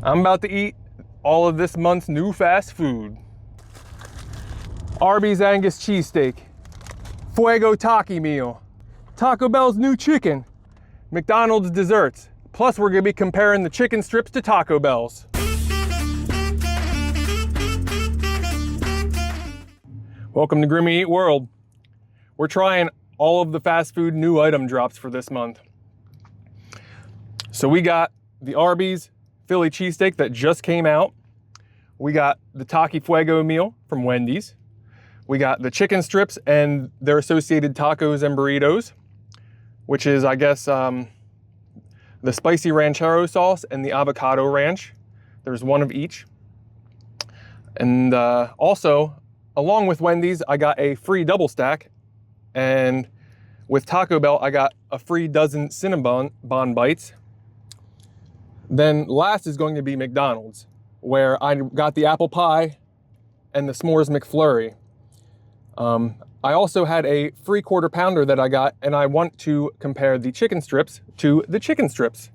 I'm about to eat all of this month's new fast food. Arby's Angus cheesesteak, Fuego Taki meal, Taco Bell's new chicken, McDonald's desserts. Plus we're gonna be comparing the chicken strips to Taco Bell's. Welcome to Grimmy Eat World. We're trying all of the fast food new item drops for this month. So we got the Arby's Philly cheesesteak that just came out. We got the Taki Fuego meal from Wendy's. We got the chicken strips and their associated tacos and burritos, which is, I guess, the spicy Ranchero sauce and the Avocado ranch. There's one of each. And also, along with Wendy's, I got a free double stack. And with Taco Bell, I got a free dozen Cinnabon bites. Then last is going to be McDonald's, where I got the apple pie and the s'mores McFlurry. I also had a free quarter pounder that I got, and I want to compare the chicken strips to the chicken strips.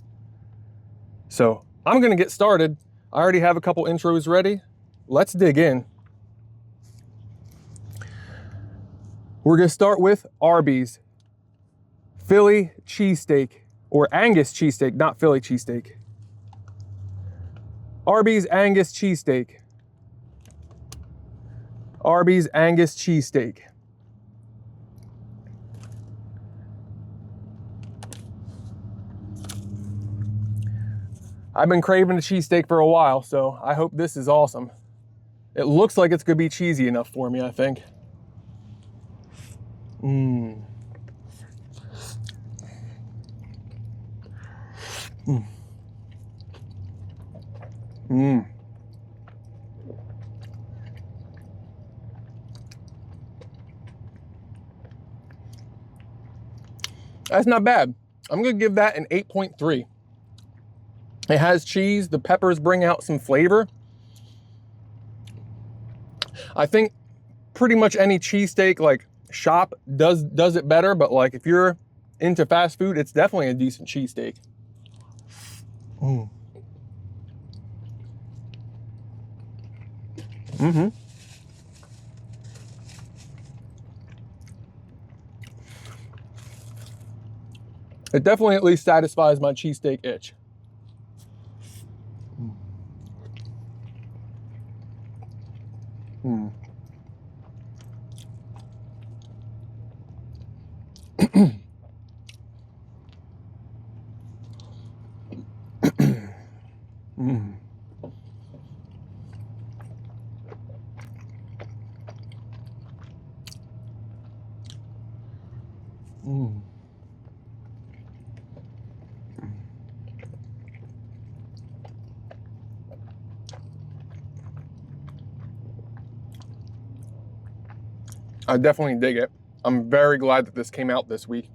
So I'm gonna get started. I already have a couple intros ready. Let's dig in. We're gonna start with Arby's Philly cheesesteak, or Angus cheesesteak, not Philly cheesesteak. Arby's Angus cheesesteak. Arby's Angus cheesesteak. I've been craving a cheesesteak for a while, so I hope this is awesome. It looks like it's gonna be cheesy enough for me, I think. Mmm. Mmm. Mmm. That's not bad. I'm gonna give that an 8.3. It has cheese, the peppers bring out some flavor. I think pretty much any cheesesteak like shop does it better, but like if you're into fast food, it's definitely a decent cheesesteak. Mm. Mm-hmm. It definitely at least satisfies my cheesesteak itch. Mm. Mm. Mm. I definitely dig it. I'm very glad that this came out this week.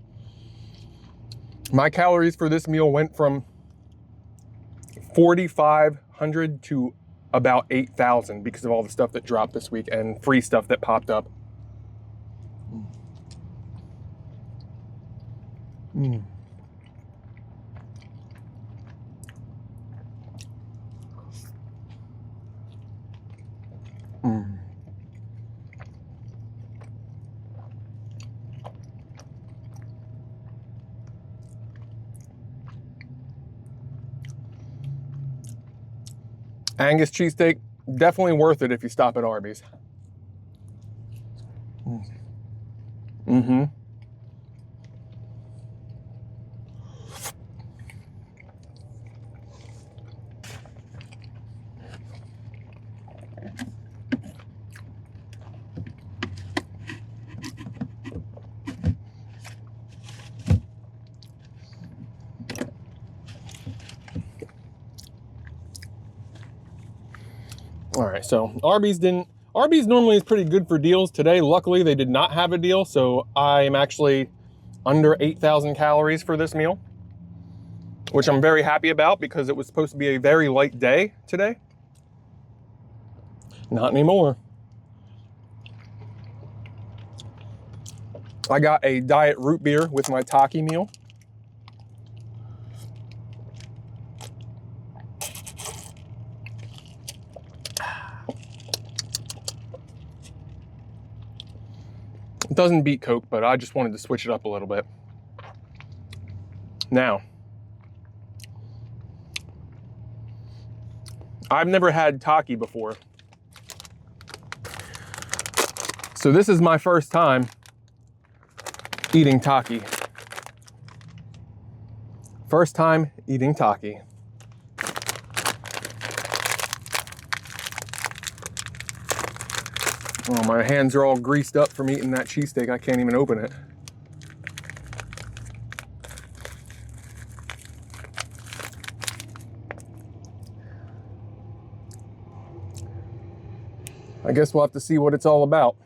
My calories for this meal went from 4,500 to about 8,000 because of all the stuff that dropped this week and free stuff that popped up. Mm. Mm. Angus cheesesteak, definitely worth it if you stop at Arby's. Mm-hmm. All right, so Arby's normally is pretty good for deals. Today, luckily, they did not have a deal, so I am actually under 8,000 calories for this meal, which I'm very happy about because it was supposed to be a very light day today. Not anymore. I got a diet root beer with my Taki meal. doesn't beat Coke, but I just wanted to switch it up a little bit. Now, I've never had Taki before. So this is my first time eating Taki. First time eating Taki. Oh, my hands are all greased up from eating that cheesesteak. I can't even open it. I guess we'll have to see what it's all about.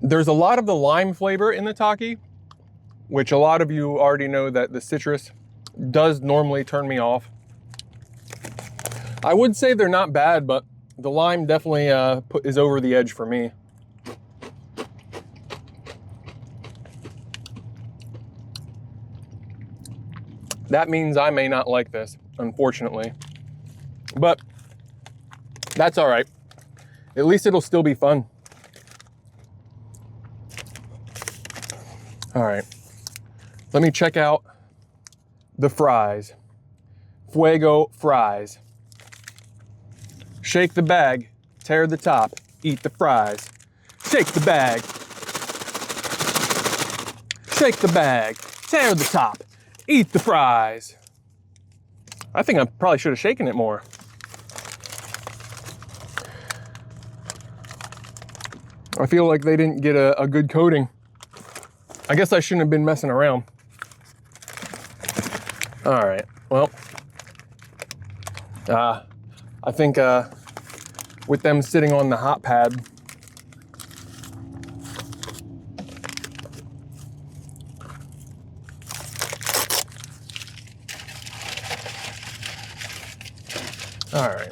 There's a lot of the lime flavor in the Taki, which a lot of you already know that the citrus does normally turn me off. I would say they're not bad, but the lime definitely is over the edge for me. That means I may not like this, unfortunately. But that's all right. At least it'll still be fun. All right, let me check out the fries. Fuego fries. Shake the bag, tear the top, eat the fries. Shake the bag. Shake the bag, tear the top, eat the fries. I think I probably should have shaken it more. I feel like they didn't get a good coating. I guess I shouldn't have been messing around. All right, well, I think with them sitting on the hot pad, all right.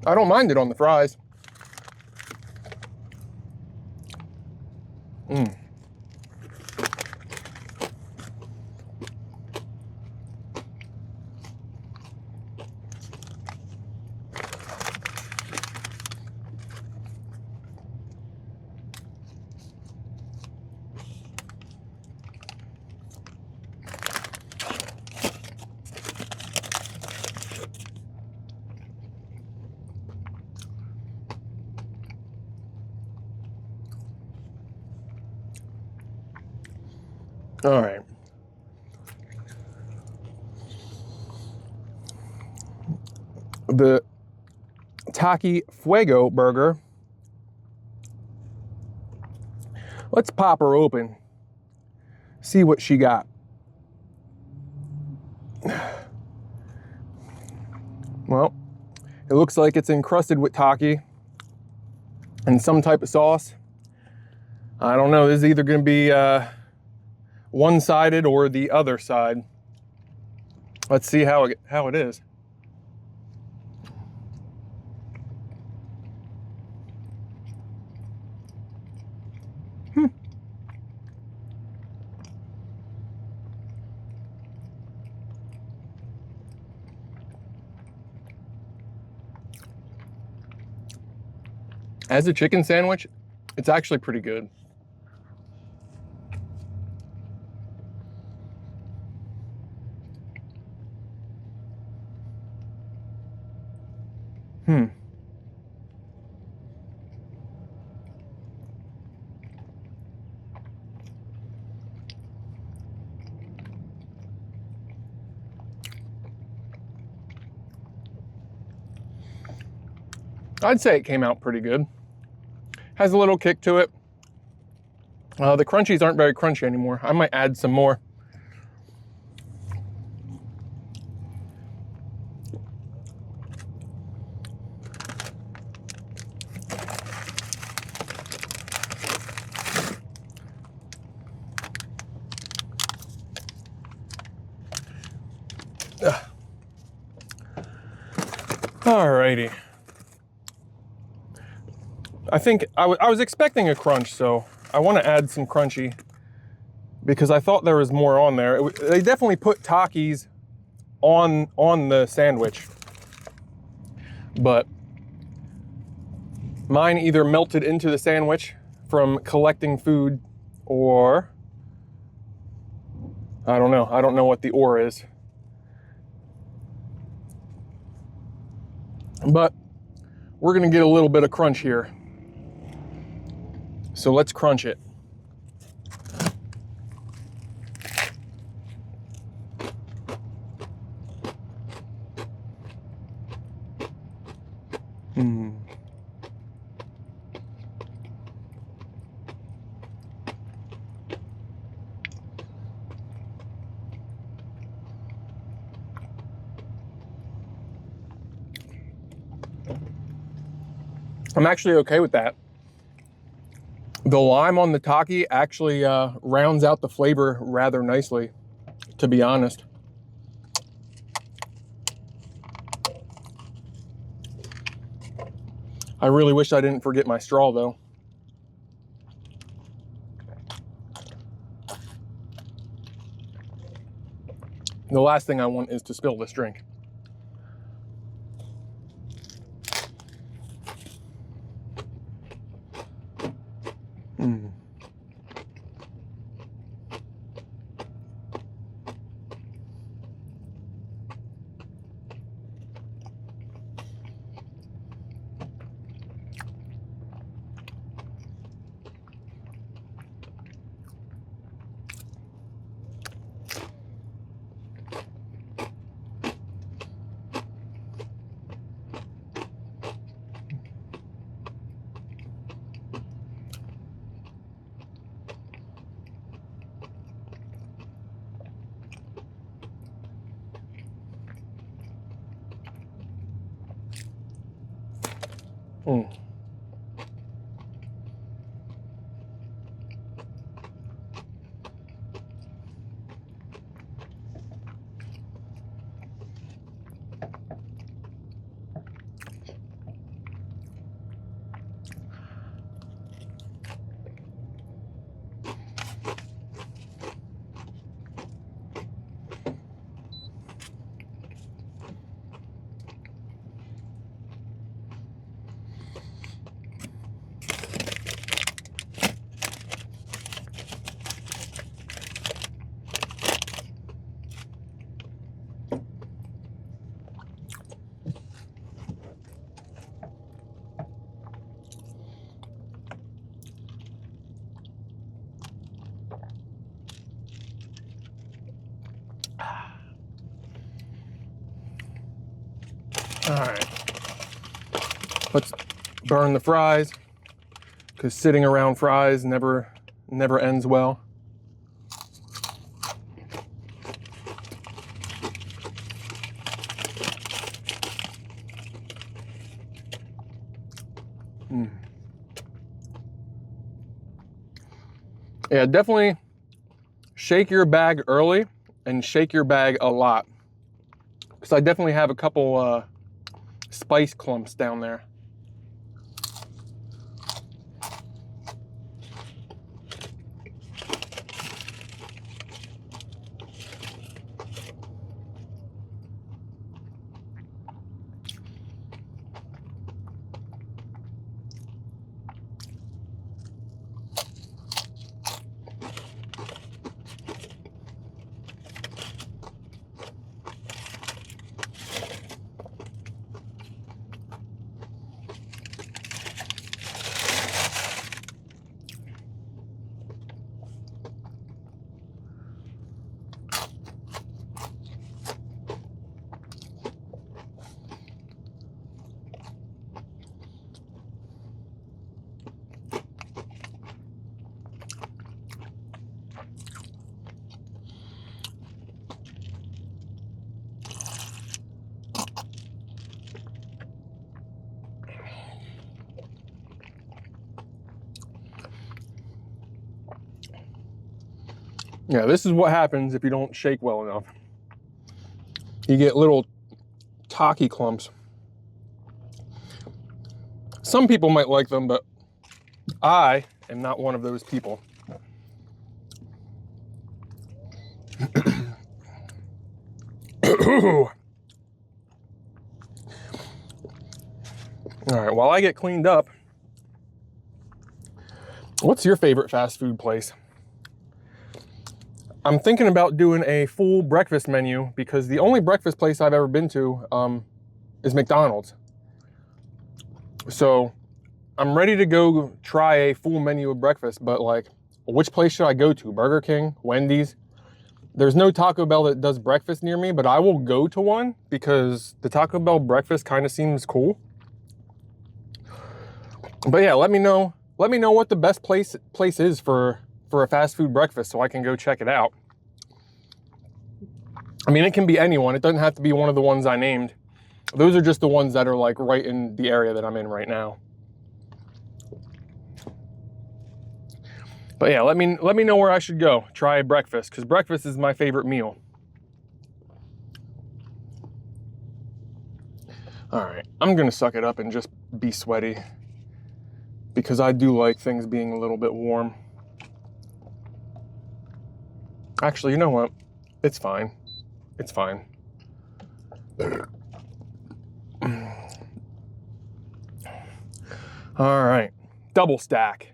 I don't mind it on the fries. All right. The Taki Fuego burger. Let's pop her open. See what she got. Well, it looks like it's encrusted with Taki and some type of sauce. I don't know. This is either going to be one-sided or the other side. Let's see how it is. As a chicken sandwich, it's actually pretty good. I'd say it came out pretty good. Has a little kick to it. The crunchies aren't very crunchy anymore. I might add some more. Alrighty. I think I was expecting a crunch, so I want to add some crunchy because I thought there was more on there. They definitely put Takis on the sandwich, but mine either melted into the sandwich from collecting food, or I don't know. I don't know what the or is. But we're gonna get a little bit of crunch here. So let's crunch it. I'm actually okay with that. The lime on the Taki actually rounds out the flavor rather nicely, to be honest. I really wish I didn't forget my straw though. The last thing I want is to spill this drink. All right, let's burn the fries, because sitting around fries never ends well. Yeah, definitely shake your bag early and shake your bag a lot, because I definitely have a couple spice clumps down there. Yeah, this is what happens if you don't shake well enough. You get little Taki clumps. Some people might like them, but I am not one of those people. All right, while I get cleaned up, what's your favorite fast food place? I'm thinking about doing a full breakfast menu because the only breakfast place I've ever been to is McDonald's. So I'm ready to go try a full menu of breakfast, but like, which place should I go to? Burger King? Wendy's? There's no Taco Bell that does breakfast near me, but I will go to one because the Taco Bell breakfast kind of seems cool. But yeah, let me know what the best place is for a fast food breakfast so I can go check it out. I mean, it can be anyone. It doesn't have to be one of the ones I named. Those are just the ones that are like right in the area that I'm in right now. But yeah, let me know where I should go. Try breakfast, because breakfast is my favorite meal. All right, I'm gonna suck it up and just be sweaty, because I do like things being a little bit warm. Actually, you know what? It's fine. It's fine. All right, double stack.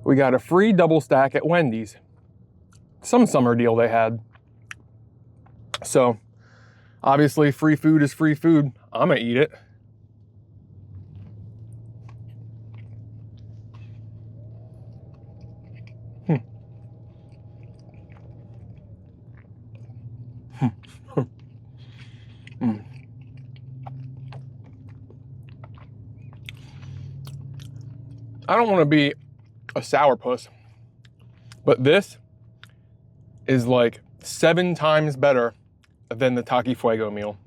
We got a free double stack at Wendy's. Some summer deal they had. So, obviously, free food is free food. I'm gonna eat it. I don't want to be a sourpuss, but this is like 7 times better than the Taki Fuego meal.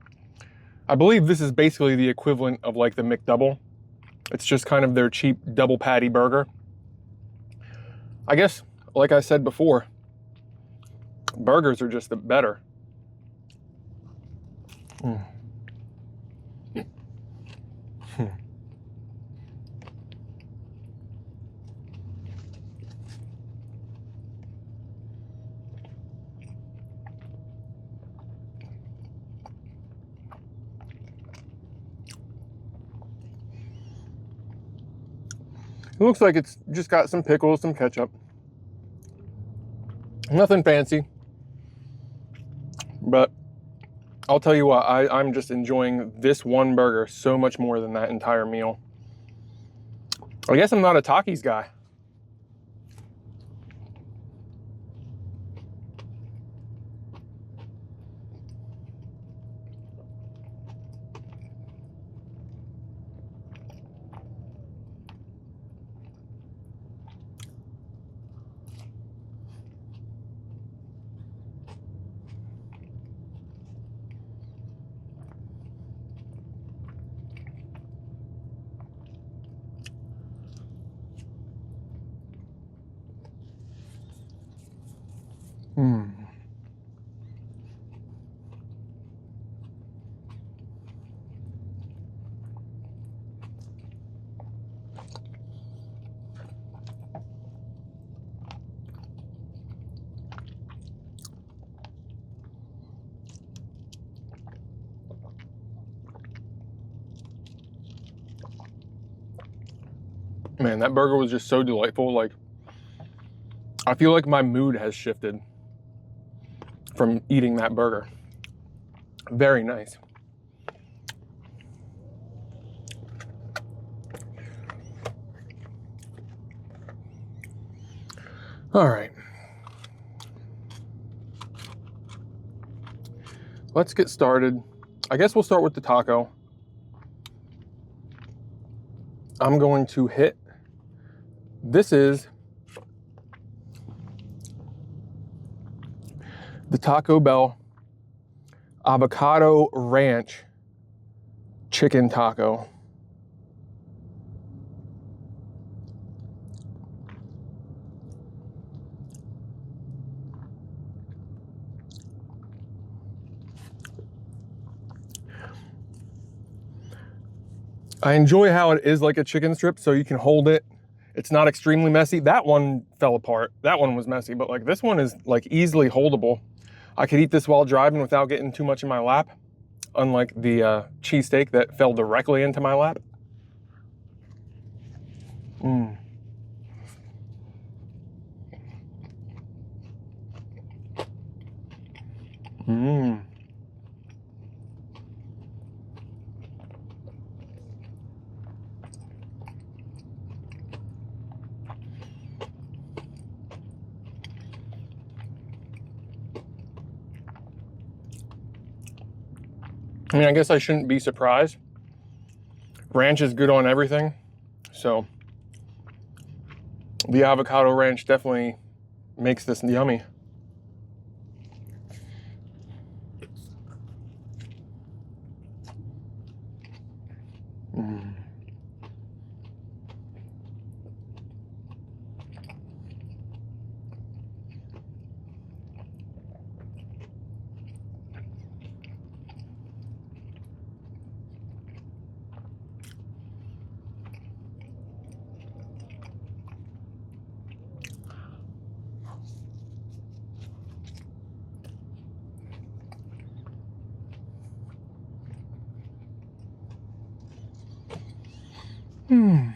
I believe this is basically the equivalent of like the McDouble. It's just kind of their cheap double patty burger. I guess, like I said before, burgers are just the better. It looks like it's just got some pickles, some ketchup. Nothing fancy. But I'll tell you what, I'm just enjoying this one burger so much more than that entire meal. I guess I'm not a Takis guy. Man, that burger was just so delightful. Like, I feel like my mood has shifted from eating that burger. Very nice. All right. Let's get started. I guess we'll start with the taco. I'm going to hit, this is the Taco Bell Avocado Ranch Chicken Taco. I enjoy how it is like a chicken strip, so you can hold it. It's not extremely messy. That one fell apart. That one was messy, but like this one is like easily holdable. I could eat this while driving without getting too much in my lap, unlike the cheesesteak that fell directly into my lap. Mmm. Mmm. I mean, I guess I shouldn't be surprised. Ranch is good on everything, so the avocado ranch definitely makes this yummy. Mm. Hmm.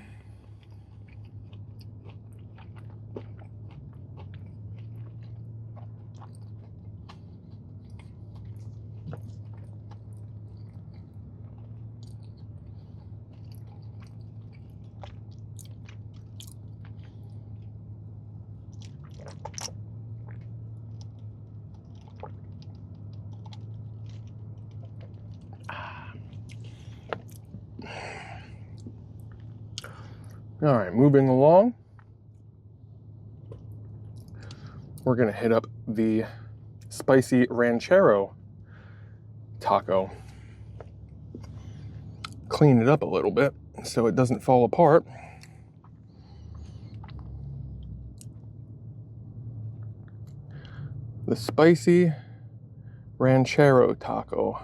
All right, moving along. We're gonna hit up the spicy Ranchero taco. Clean it up a little bit so it doesn't fall apart. The spicy Ranchero taco.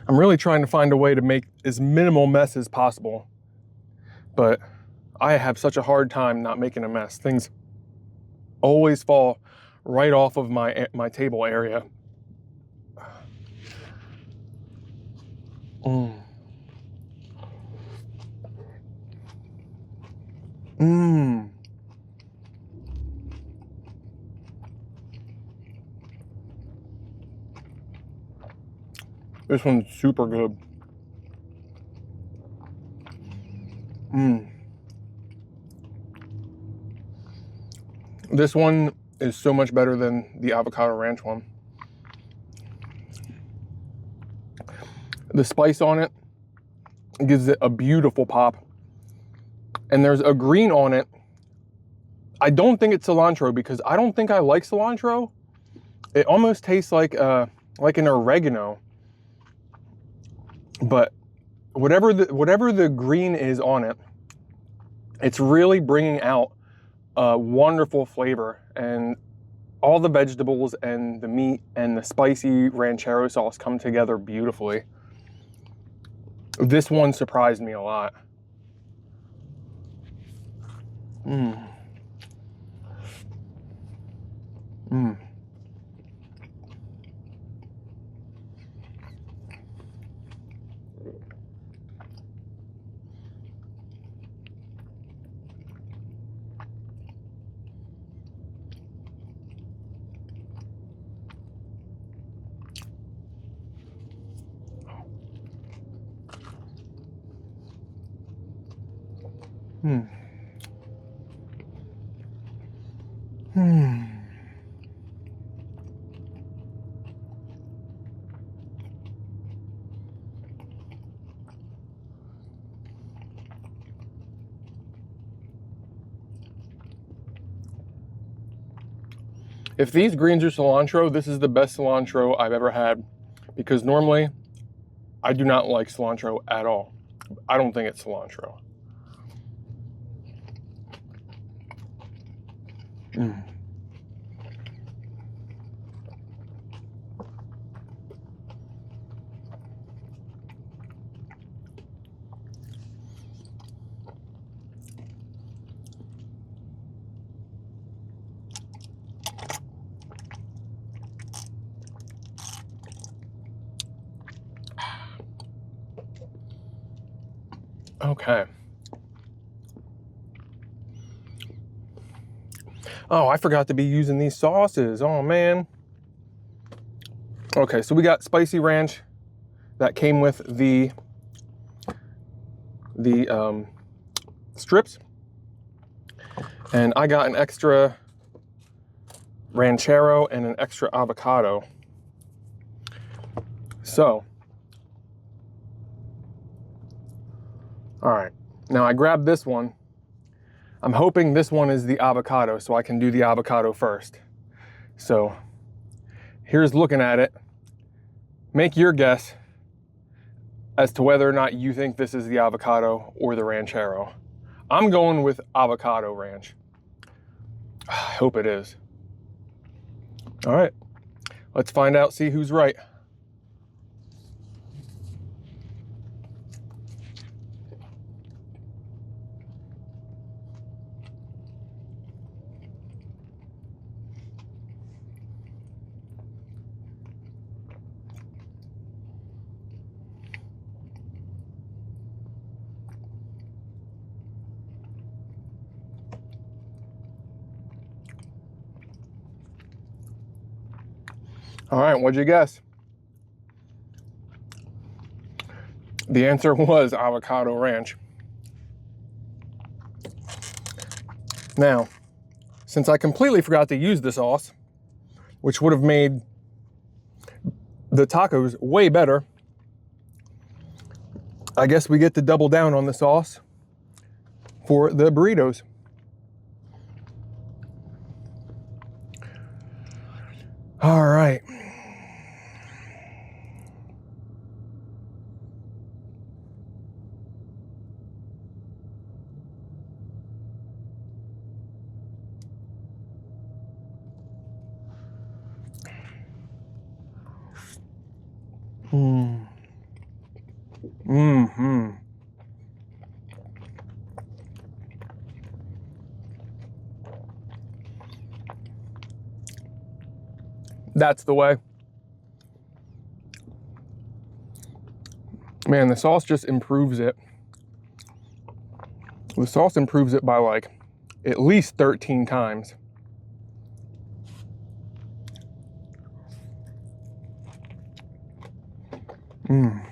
I'm really trying to find a way to make as minimal mess as possible, but I have such a hard time not making a mess. Things always fall right off of my table area. Mm. Mmm. This one's super good. Mmm. This one is so much better than the avocado ranch one. The spice on it gives it a beautiful pop. And there's a green on it. I don't think it's cilantro because I don't think I like cilantro. It almost tastes like an oregano. But whatever the green is on it, it's really bringing out a wonderful flavor, and all the vegetables and the meat and the spicy ranchero sauce come together beautifully. This one surprised me a lot. Mmm. Mmm. Hmm. Hmm. If these greens are cilantro, this is the best cilantro I've ever had, because normally I do not like cilantro at all. I don't think it's cilantro. Okay. Oh, I forgot to be using these sauces. Oh, man. Okay, so we got spicy ranch that came with the strips. And I got an extra Ranchero and an extra Avocado. So, all right, now I grabbed this one. I'm hoping this one is the Avocado, so I can do the Avocado first. So, here's looking at it. Make your guess as to whether or not you think this is the Avocado or the Ranchero. I'm going with Avocado Ranch. I hope it is. All right, let's find out, see who's right. All right, what'd you guess? The answer was Avocado Ranch. Now, since I completely forgot to use the sauce, which would have made the tacos way better, I guess we get to double down on the sauce for the burritos. All right. Mm-hmm. That's the way. Man, the sauce just improves it. The sauce improves it by like at least 13 times. Mm.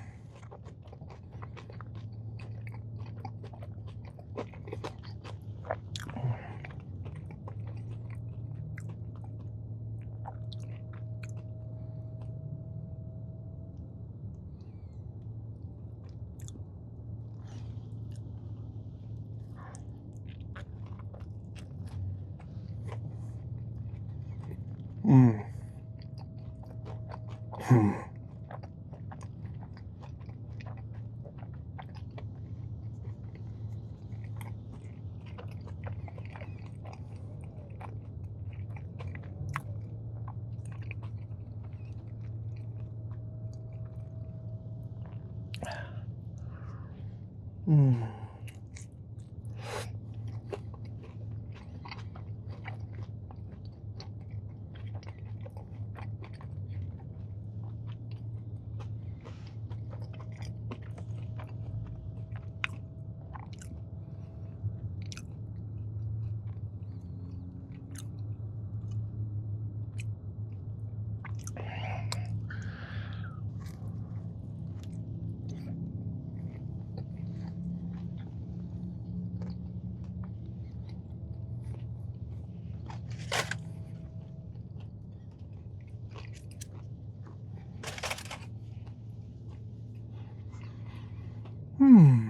Mm. Hmm. Mm. Hmm.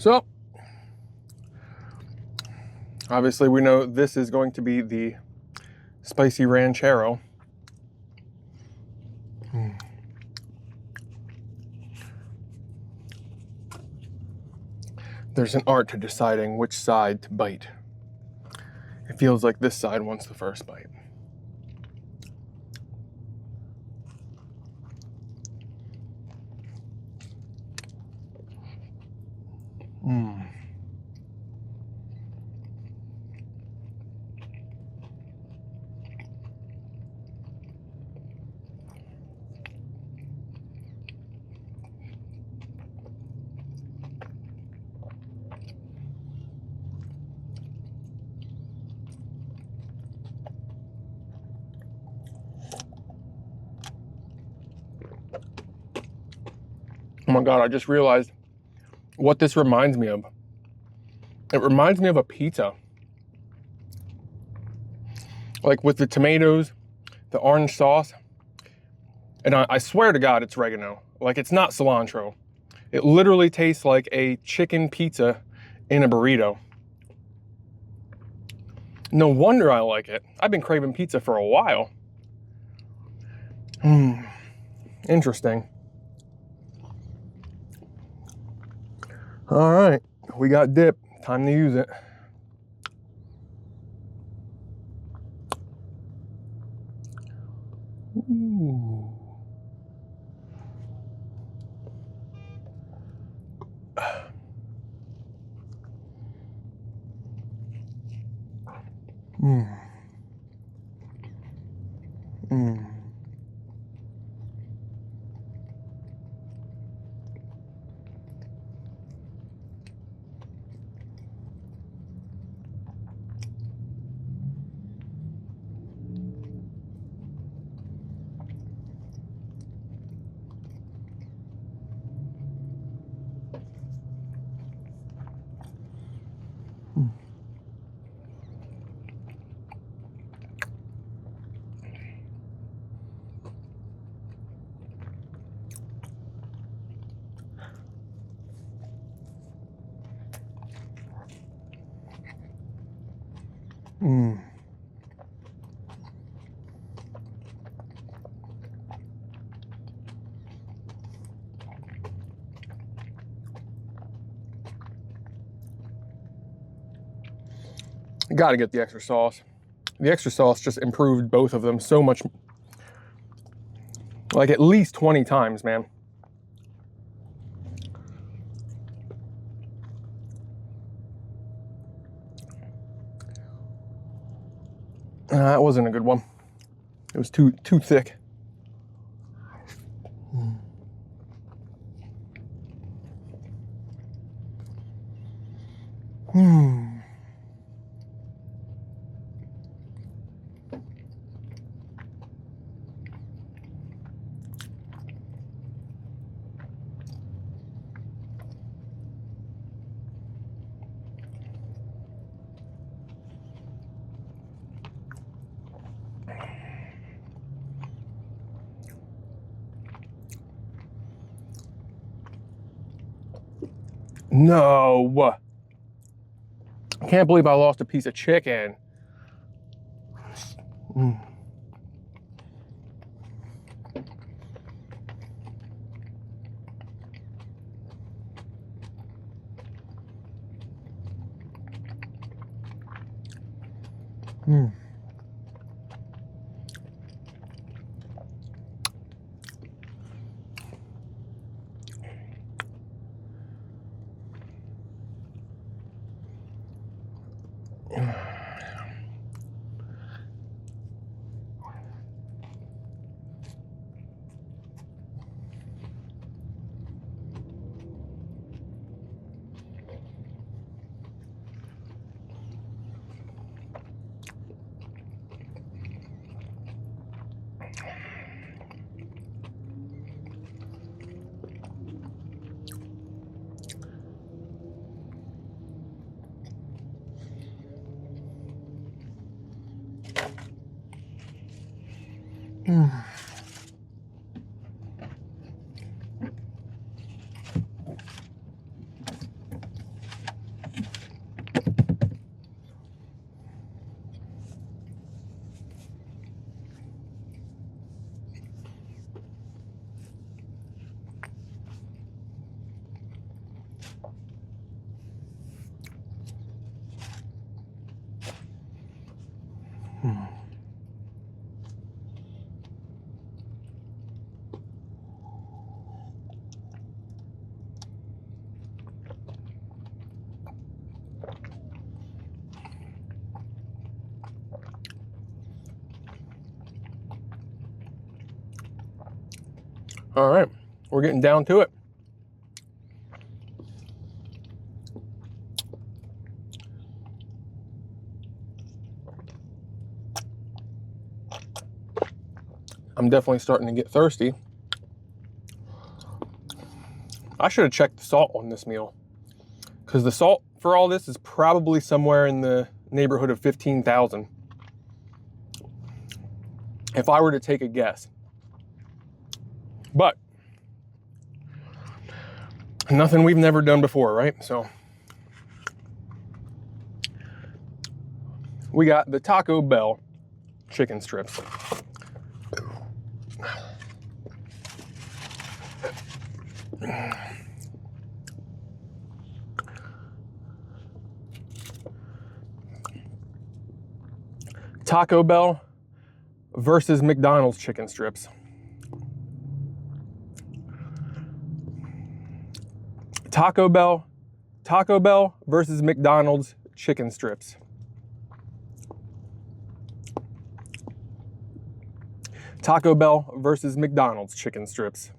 So, obviously we know this is going to be the spicy ranchero. There's an art to deciding which side to bite. It feels like this side wants the first bite. Oh my God, I just realized what this reminds me of. It reminds me of a pizza. Like with the tomatoes, the orange sauce. And I swear to God, it's oregano. Like it's not cilantro. It literally tastes like a chicken pizza in a burrito. No wonder I like it. I've been craving pizza for a while. Interesting. All right, we got dip. Time to use it. Ooh. Gotta get the extra sauce. The extra sauce just improved both of them so much. Like at least 20 times, man. That wasn't a good one. It was too thick. No. I can't believe I lost a piece of chicken. All right, we're getting down to it. I'm definitely starting to get thirsty. I should have checked the salt on this meal, because the salt for all this is probably somewhere in the neighborhood of 15,000. If I were to take a guess. But nothing we've never done before, right? So we got the Taco Bell chicken strips. Taco Bell versus McDonald's chicken strips. Taco Bell versus McDonald's chicken strips. Taco Bell versus McDonald's chicken strips.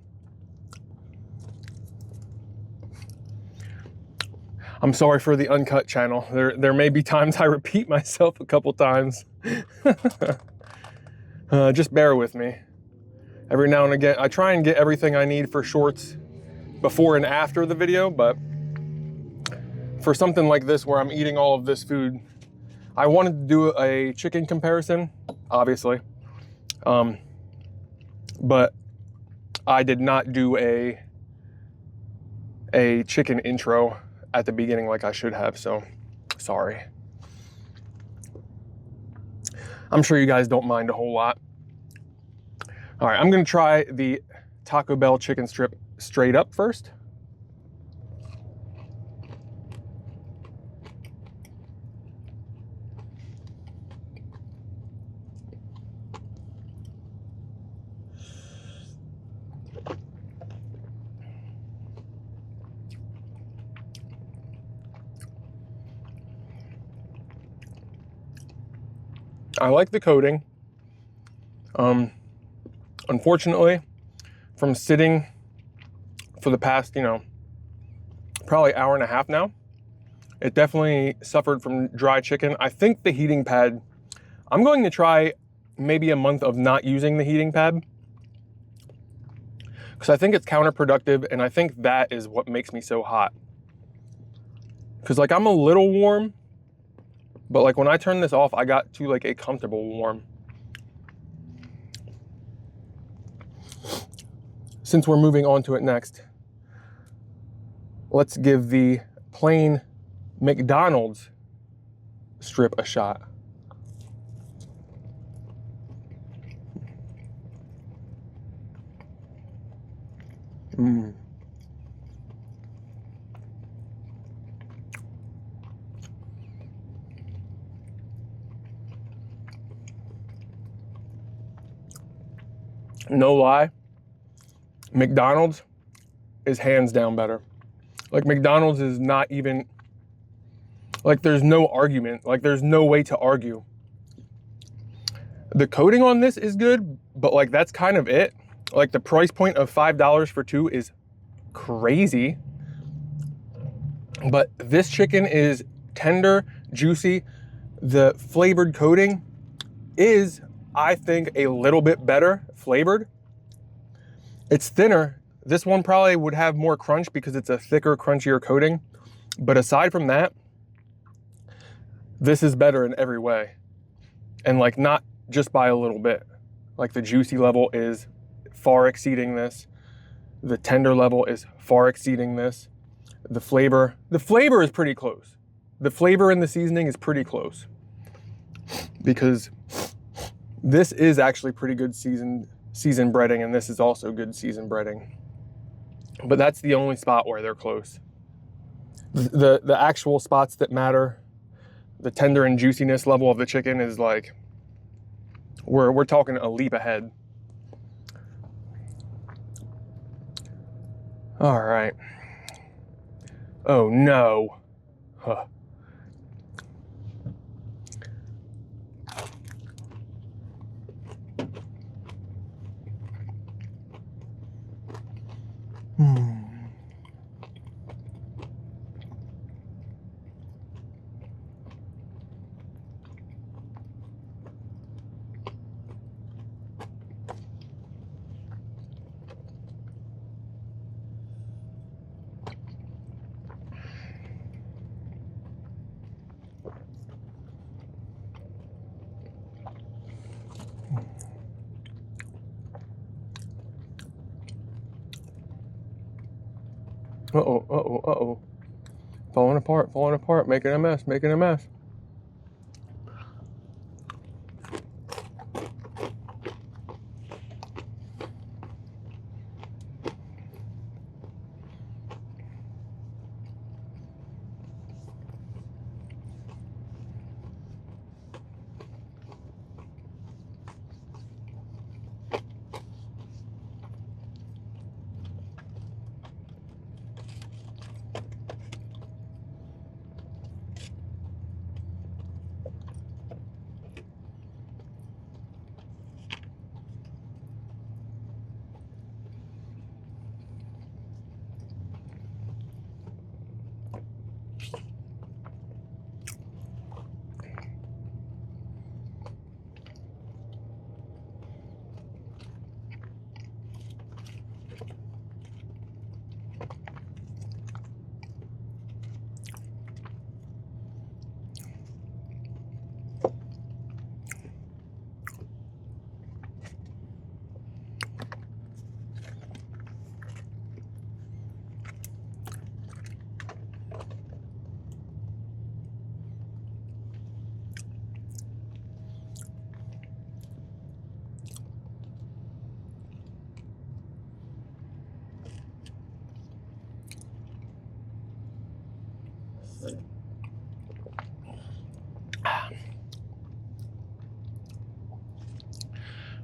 I'm sorry for the uncut channel. There may be times I repeat myself a couple times. Just bear with me. Every now and again, I try and get everything I need for shorts before and after the video, but for something like this where I'm eating all of this food, I wanted to do a chicken comparison, obviously. But I did not do a chicken intro at the beginning like I should have, so sorry. I'm sure you guys don't mind a whole lot. All right, I'm gonna try the Taco Bell chicken strip straight up first. I like the coating. Unfortunately, from sitting for the past, probably hour and a half now, it definitely suffered from dry chicken. I think the heating pad, I'm going to try maybe a month of not using the heating pad, because I think it's counterproductive, and I think that is what makes me so hot. Because like I'm a little warm, but like when I turn this off, I got to like a comfortable warm. Since we're moving on to it next, let's give the plain McDonald's strip a shot. No lie, McDonald's is hands down better. Like McDonald's is not even, like there's no argument, like there's no way to argue. The coating on this is good, but like that's kind of it. Like the price point of $5 for two is crazy. But this chicken is tender, juicy. The flavored coating is, I think, a little bit better flavored. It's thinner. This one probably would have more crunch because it's a thicker, crunchier coating. But aside from that, this is better in every way. And like not just by a little bit. Like the juicy level is far exceeding this. The tender level is far exceeding this. The flavor is pretty close. The flavor and the seasoning is pretty close. Because this is actually pretty good seasoned breading, and this is also good seasoned breading. But that's the only spot where they're close. The actual spots that matter, the tender and juiciness level of the chicken is like, we're talking a leap ahead. All right. Oh no. Huh. Uh-oh, uh-oh, uh-oh. Falling apart, making a mess, making a mess.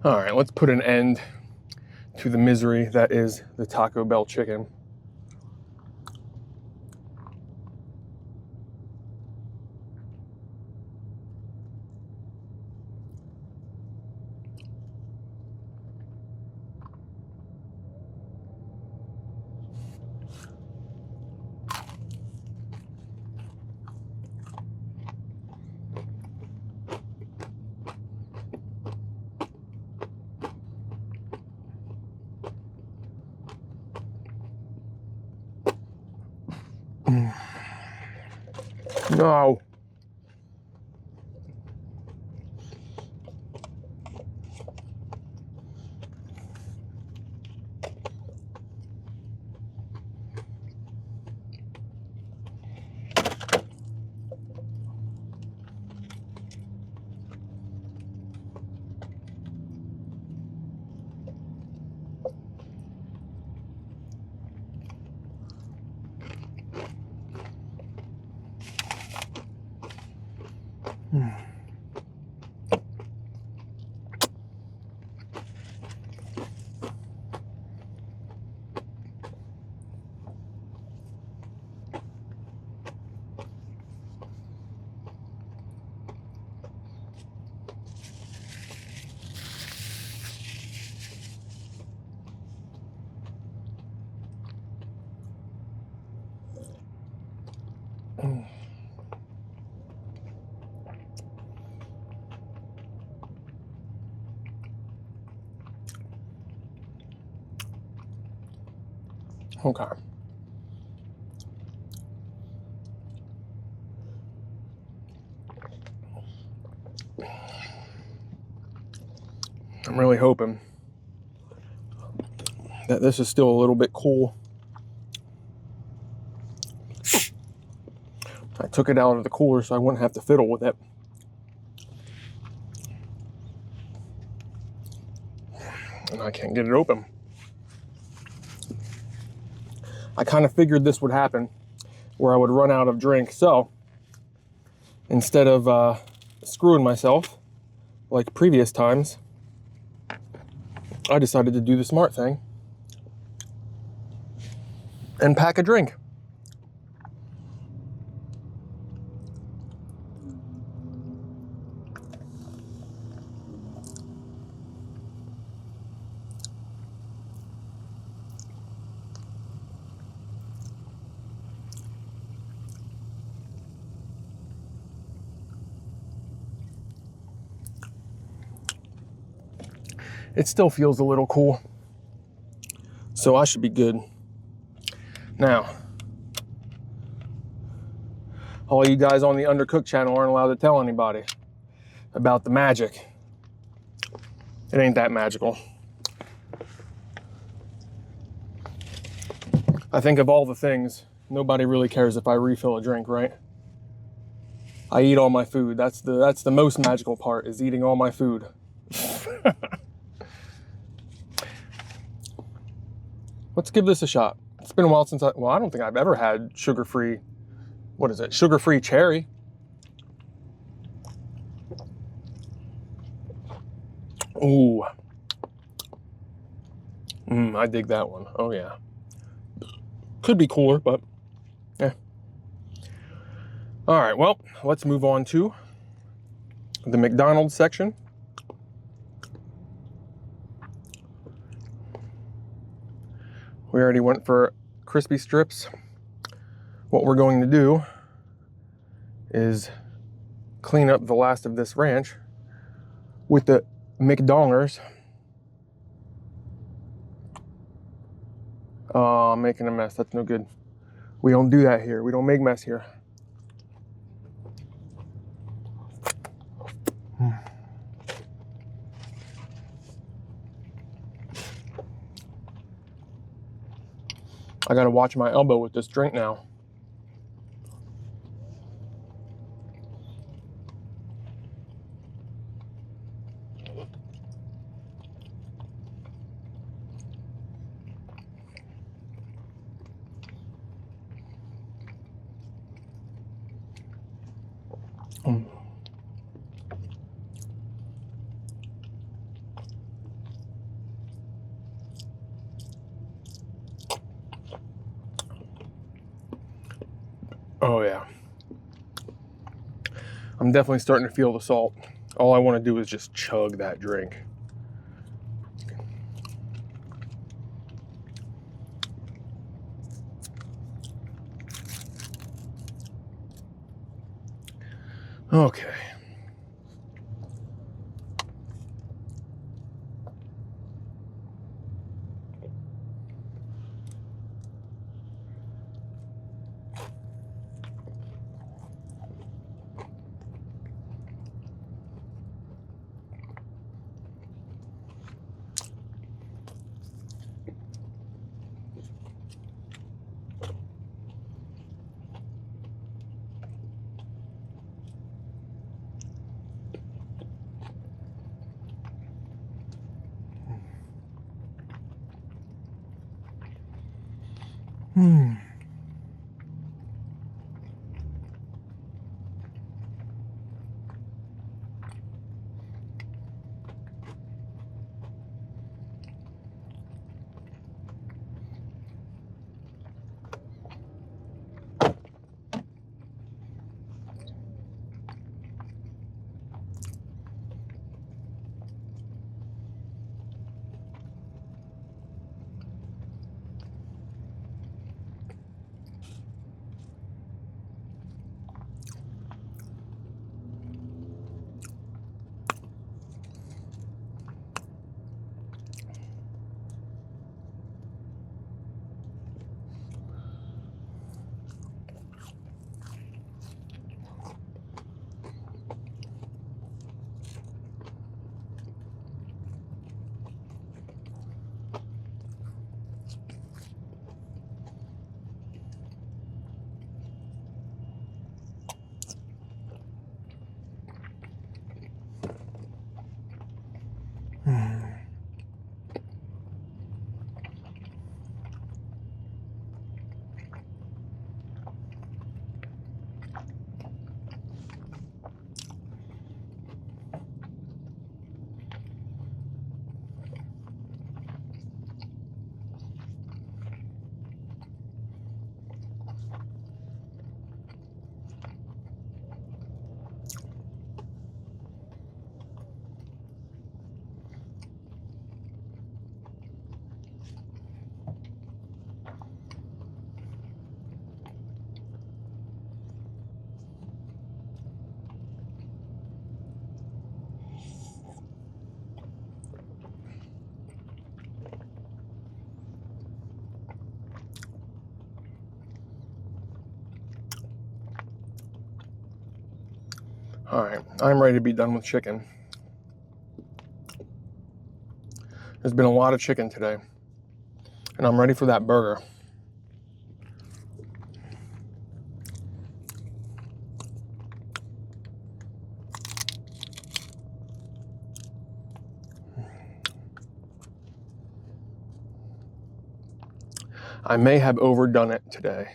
All right, let's put an end to the misery that is the Taco Bell chicken. No. Okay. I'm really hoping that this is still a little bit cool. I took it out of the cooler so I wouldn't have to fiddle with it. And I can't get it open. I kind of figured this would happen, where I would run out of drink. So instead of screwing myself like previous times, I decided to do the smart thing and pack a drink. It still feels a little cool. So I should be good. Now, all you guys on the Undercooked channel aren't allowed to tell anybody about the magic. It ain't that magical. I think of all the things, nobody really cares if I refill a drink, right? I eat all my food. That's the most magical part, is eating all my food. Let's give this a shot. It's been a while since I don't think I've ever had sugar-free, what is it? Sugar-free cherry. Ooh. I dig that one. Oh yeah. Could be cooler, but yeah. All right, well, let's move on to the McDonald's section. We already went for crispy strips. What we're going to do is clean up the last of this ranch with the McDonald's. Oh, I'm making a mess. That's no good. We don't do that here. We don't make mess here. I gotta watch my elbow with this drink now. Oh yeah. I'm definitely starting to feel the salt. All I want to do is just chug that drink. Okay. All right, I'm ready to be done with chicken. There's been a lot of chicken today, and I'm ready for that burger. I may have overdone it today.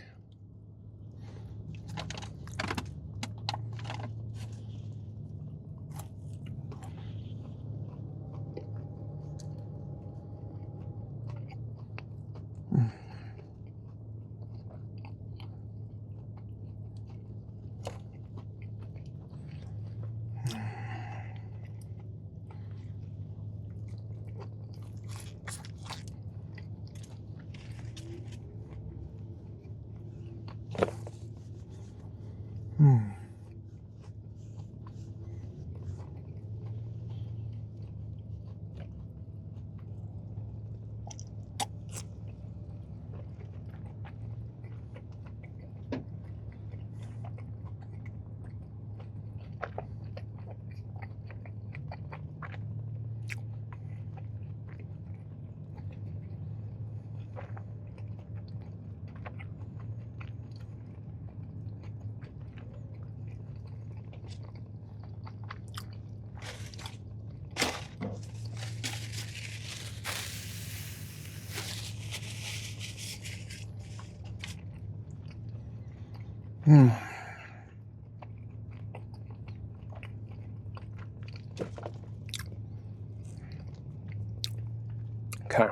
Okay.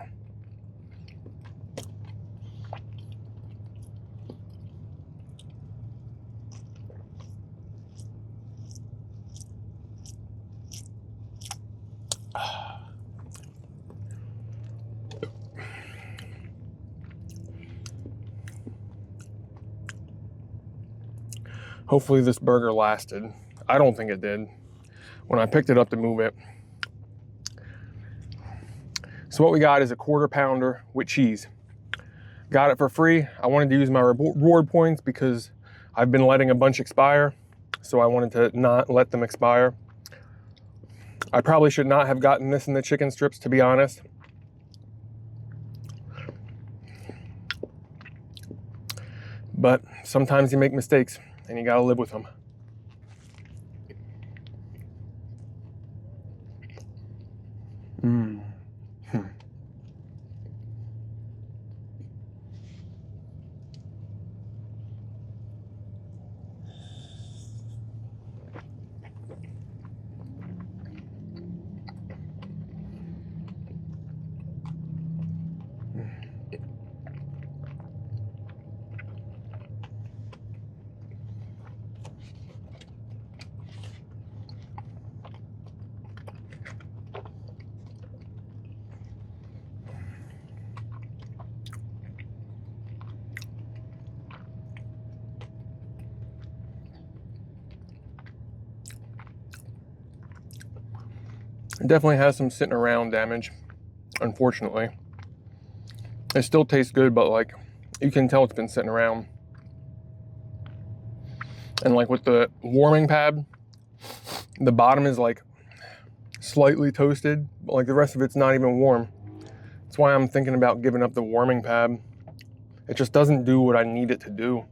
Hopefully this burger lasted. I don't think it did when I picked it up to move it. So what we got is a 1/4 pounder with cheese. Got it for free. I wanted to use my reward points because I've been letting a bunch expire. So I wanted to not let them expire. I probably should not have gotten this in the chicken strips, to be honest. But sometimes you make mistakes and you gotta live with them. It definitely has some sitting around damage, unfortunately. It still tastes good, but like, you can tell it's been sitting around. And like with the warming pad, the bottom is like slightly toasted, but like the rest of it's not even warm. That's why I'm thinking about giving up the warming pad. It just doesn't do what I need it to do.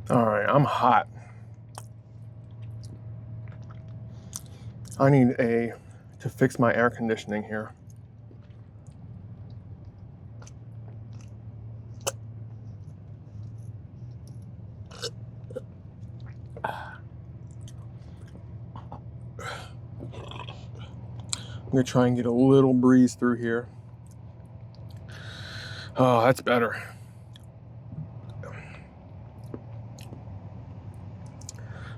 All right, I'm hot. I need to fix my air conditioning here. I'm gonna try and get a little breeze through here. Oh, that's better.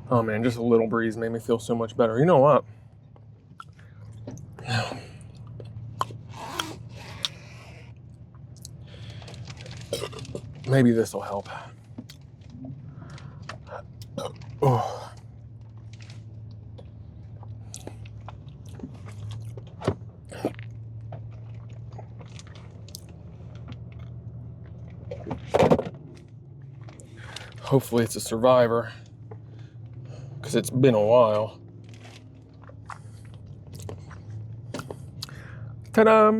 Oh man, just a little breeze made me feel so much better. You know what? Maybe this will help. Oh. Hopefully it's a survivor, because it's been a while. Ta-da!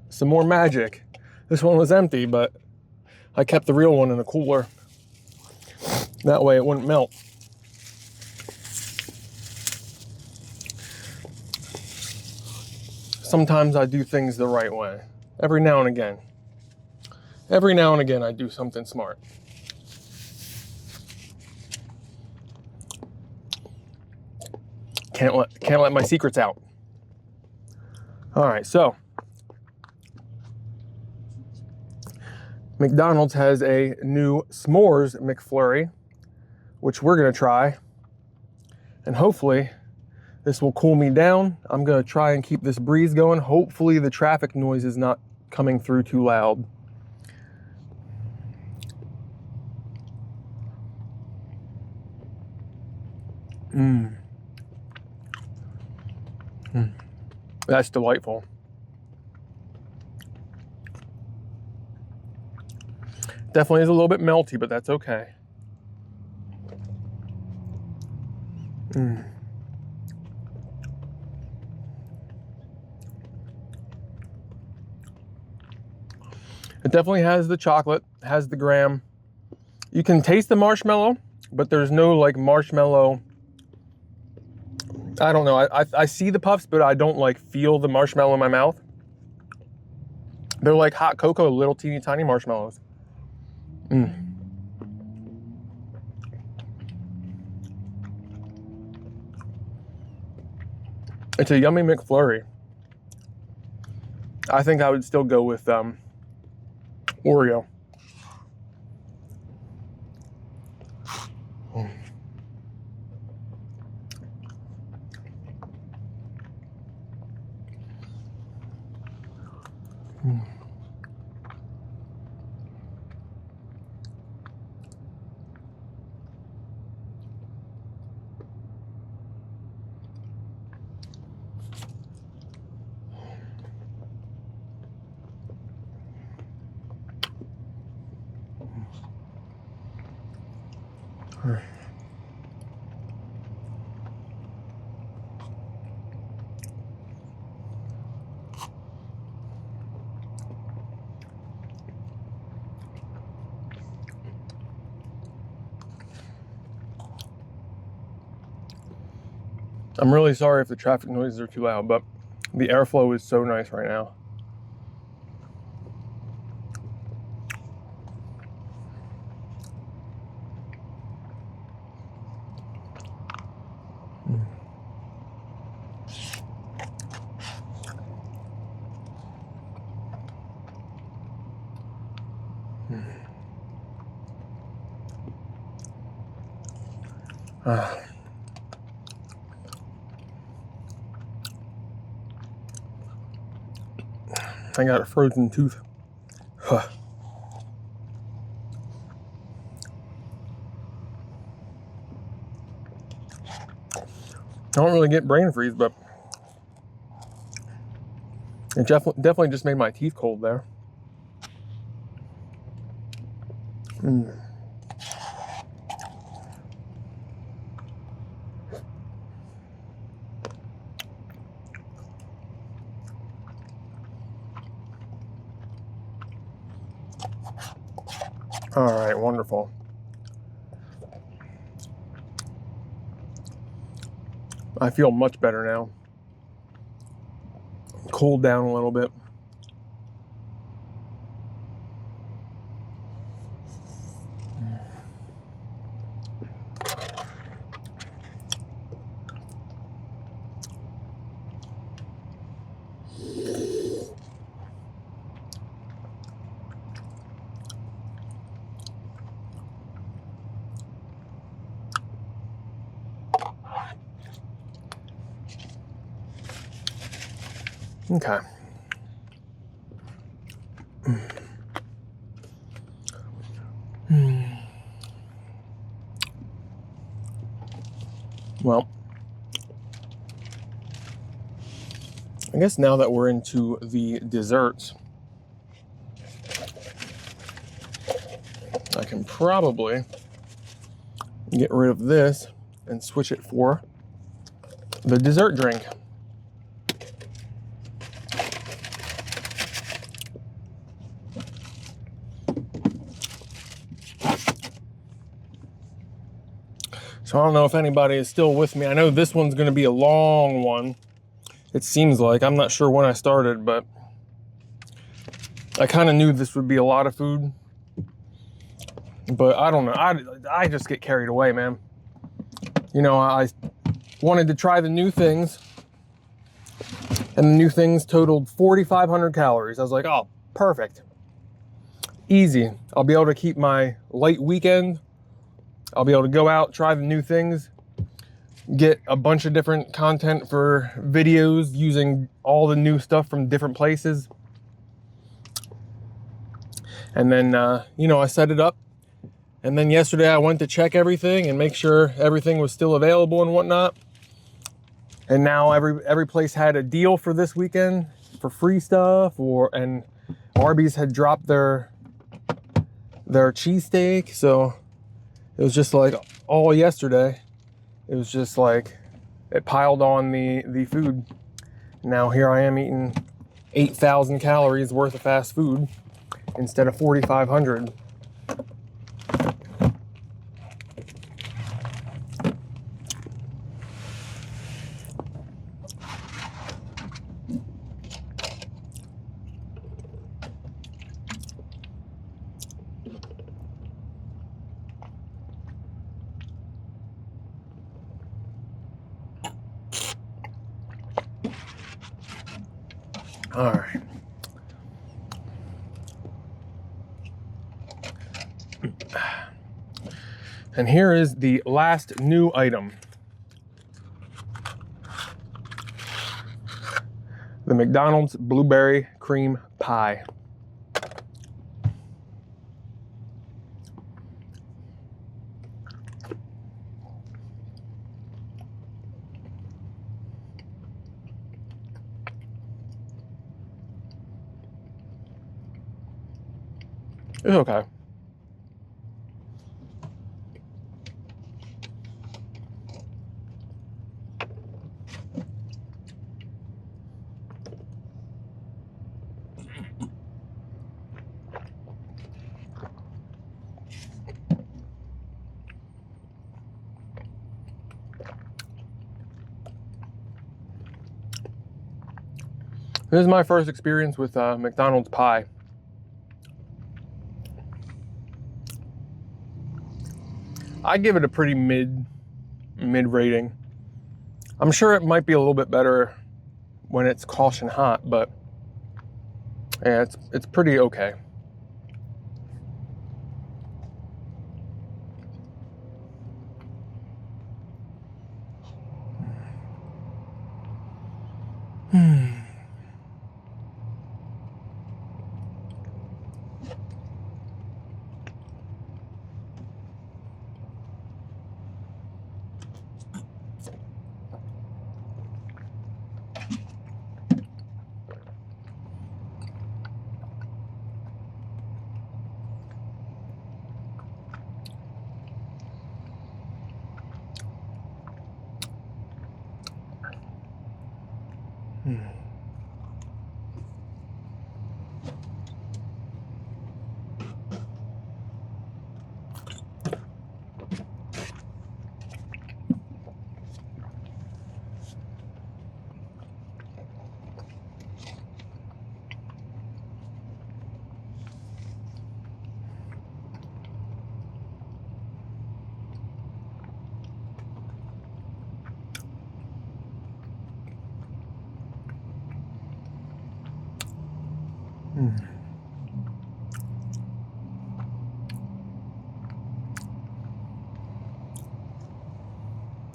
Some more magic. This one was empty, but I kept the real one in a cooler. That way it wouldn't melt. Sometimes I do things the right way. Every now and again. Every now and again I do something smart. Can't let my secrets out. All right, so McDonald's has a new s'mores McFlurry, which we're gonna try. And hopefully this will cool me down. I'm gonna try and keep this breeze going. Hopefully the traffic noise is not coming through too loud. That's delightful. Definitely is a little bit melty, but that's okay. It definitely has the chocolate, has the graham. You can taste the marshmallow, but there's no like marshmallow. I don't know. I see the puffs, but I don't like feel the marshmallow in my mouth. They're like hot cocoa, little teeny tiny marshmallows. It's a yummy McFlurry. I think I would still go with Oreo. I'm really sorry if the traffic noises are too loud, but the airflow is so nice right now. I got a frozen tooth. Huh. I don't really get brain freeze, but it definitely just made my teeth cold there. All right, wonderful. I feel much better now. Cooled down a little bit. Okay. Well, I guess now that we're into the desserts, I can probably get rid of this and switch it for the dessert drink. So I don't know if anybody is still with me. I know this one's going to be a long one. It seems like. I'm not sure when I started, but I kind of knew this would be a lot of food. But I don't know. I just get carried away, man. You know, I wanted to try the new things. And the new things totaled 4,500 calories. I was like, oh, perfect. Easy. I'll be able to keep my light weekend. I'll be able to go out, try the new things, get a bunch of different content for videos using all the new stuff from different places. And then, you know, I set it up. And then yesterday I went to check everything and make sure everything was still available and whatnot. And now every place had a deal for this weekend for free stuff, and Arby's had dropped their cheesesteak. So it was just like all yesterday. It was just like it piled on the food. Now here I am eating 8,000 calories worth of fast food instead of 4,500. All right. And here is the last new item. The McDonald's blueberry cream pie. It's okay. This is my first experience with McDonald's pie. I give it a pretty mid rating. I'm sure it might be a little bit better when it's caution hot, but yeah, it's pretty okay.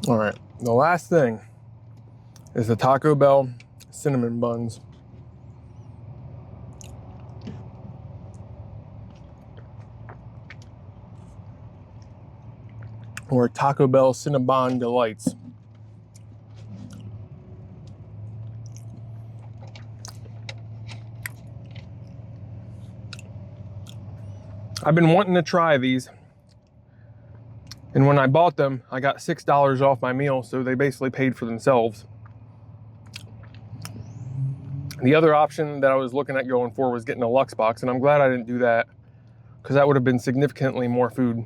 All right, the last thing is the Taco Bell cinnamon buns. Or Taco Bell Cinnabon Delights. I've been wanting to try these, and when I bought them, I got $6 off my meal, so they basically paid for themselves. The other option that I was looking at going for was getting a Lux box, and I'm glad I didn't do that, because that would have been significantly more food.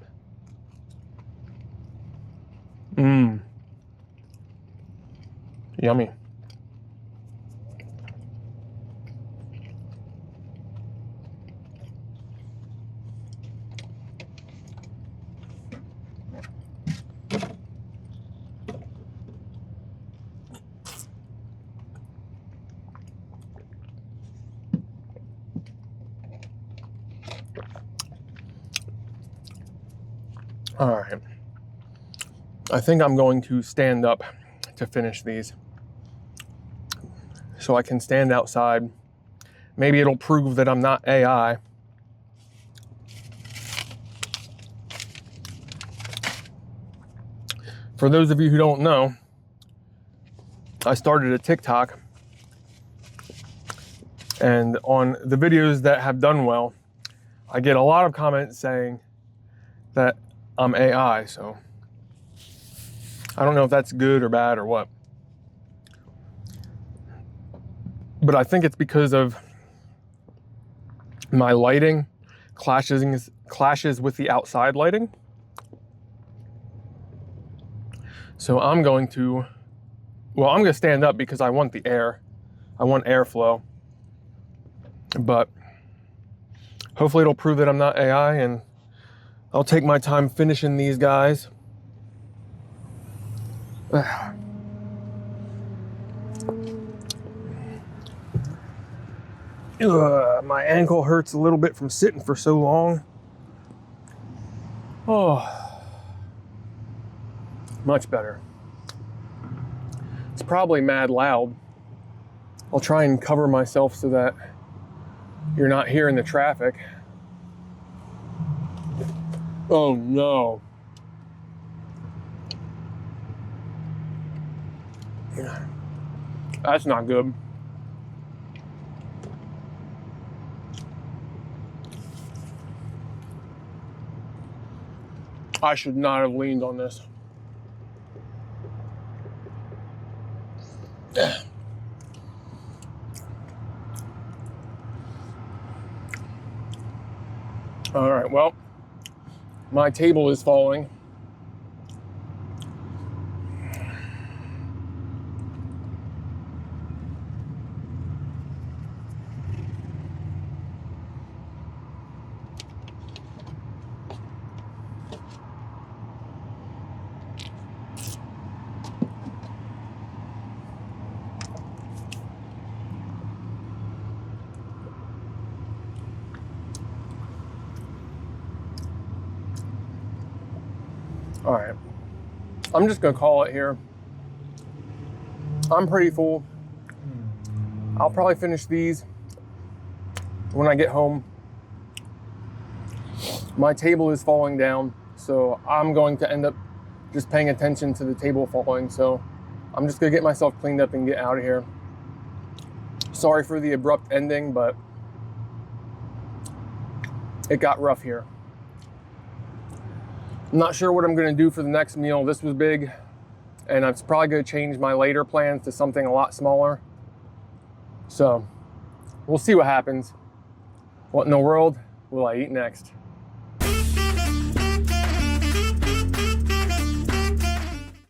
Yummy. All right. I think I'm going to stand up to finish these, so I can stand outside. Maybe it'll prove that I'm not AI. For those of you who don't know, I started a TikTok, and on the videos that have done well, I get a lot of comments saying that I'm AI, so I don't know if that's good or bad or what. But I think it's because of my lighting clashes with the outside lighting. So I'm going to stand up because I want the air. I want airflow. But hopefully it'll prove that I'm not AI, and I'll take my time finishing these guys. My ankle hurts a little bit from sitting for so long. Oh, much better. It's probably mad loud. I'll try and cover myself so that you're not hearing the traffic. Oh no. That's not good. I should not have leaned on this. All right, well, my table is falling. All right, I'm just gonna call it here. I'm pretty full. I'll probably finish these when I get home. My table is falling down, so I'm going to end up just paying attention to the table falling. So I'm just gonna get myself cleaned up and get out of here. Sorry for the abrupt ending, but it got rough here. I'm not sure what I'm gonna do for the next meal. This was big, and I'm probably gonna change my later plans to something a lot smaller. So we'll see what happens. What in the world will I eat next?